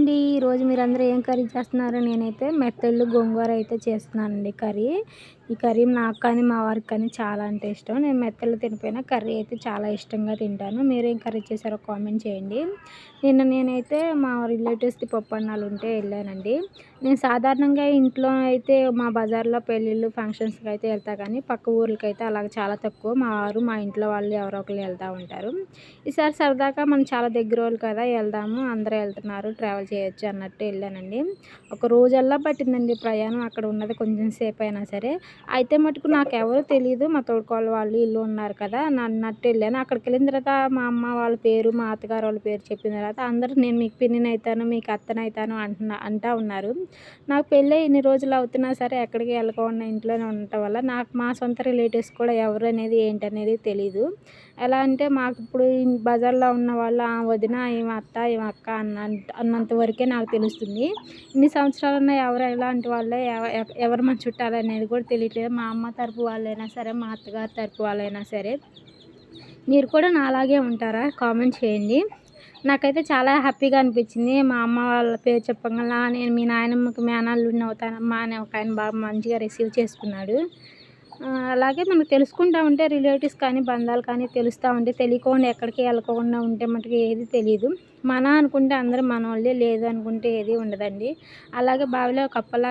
అండి. ఈరోజు మీరందరూ ఏం కర్రీ చేస్తున్నారు? నేనైతే మెత్తళ్ళు గోంగూర అయితే చేస్తున్నానండి కర్రీ. ఈ కర్రీ నాకు కానీ, మా వారికి కానీ చాలా అంటే ఇష్టం. నేను మెత్తళ్ళు తినకపోయినా కర్రీ అయితే చాలా ఇష్టంగా తింటాను. మీరేం కర్రీ చేశారో కామెంట్ చేయండి. నేనైతే మా రిలేటివ్స్‌ది పప్పన్నాలు ఉంటే వెళ్ళానండి. నేను సాధారణంగా ఇంట్లో అయితే మా బజార్‌లో పెళ్ళిళ్ళు, ఫంక్షన్స్‌కి అయితే వెళ్తా కానీ పక్క ఊర్లకైతే అలాగ చాలా తక్కువ. మా వారు, మా ఇంట్లో వాళ్ళు ఎవరో ఒకళ్ళు వెళ్తా ఉంటారు. ఈసారి సరదాగా మనం చాలా దగ్గరోళ్ళు కదా వెళ్దాము, అందరూ వెళ్తున్నారు ట్రావెల్ చేయొచ్చు అన్నట్టు వెళ్ళానండి. ఒక రోజల్లా పట్టిందండి ప్రయాణం. అక్కడ ఉన్నది కొంచెం సేపు అయినా సరే. అయితే మటుకు నాకెవరో తెలీదు. మా తోడికోడలు వాళ్ళు వీళ్ళు ఉన్నారు కదా అన్నట్టు వెళ్ళాను. అక్కడికెళ్ళిన తర్వాత మా అమ్మ వాళ్ళ పేరు, మా అత్తగారు వాళ్ళ పేరు చెప్పిన తర్వాత అందరూ నేను మీకు పిన్నినైతాను, మీకు అత్తనైతాను అంటా ఉన్నారు. నాకు పెళ్ళై ఇన్ని రోజులు అవుతున్నా సరే ఎక్కడికి వెళ్ళకుండా ఇంట్లోనే ఉండటం వల్ల నాకు మా సొంత రిలేటివ్స్ కూడా ఎవరు అనేది ఏంటనేది తెలీదు. ఎలా అంటే మాకిప్పుడు బజార్‌లో ఉన్న వాళ్ళు వదిన, ఈమె అత్త, ఈమె అక్క అన్నంత వరకే నాకు తెలుస్తుంది. ఇన్ని సంవత్సరాలున్న ఎవరు ఎలాంటి వాళ్ళో ఎవరు మన చుట్టాలనేది కూడా తెలియట్లేదు. మా అమ్మ తరపు వాళ్ళైనా సరే, మా అత్తగారి తరపు వాళ్ళైనా సరే. మీరు కూడా నాలాగే ఉంటారా? కామెంట్ చేయండి. నాకైతే చాలా హ్యాపీగా అనిపించింది. మా అమ్మ వాళ్ళ పేరు చెప్పంగానే నేను మీ నాయనమ్మకి మేనల్లుడిని అవుతానమ్మా అని ఒక ఆయన బాగా మంచిగా రిసీవ్ చేసుకున్నాడు. అలాగే మనకు తెలుసుకుంటా ఉంటే రిలేటివ్స్ కానీ, బంధాలు కానీ తెలుస్తూ ఉంటే తెలియకుండా ఎక్కడికి వెళ్ళకుండా ఉంటే మటుకు ఏది తెలీదు. మన అనుకుంటే అందరూ మనోళ్ళే, లేదు అనుకుంటే ఏది ఉండదండి. అలాగే బావిలో కప్పలా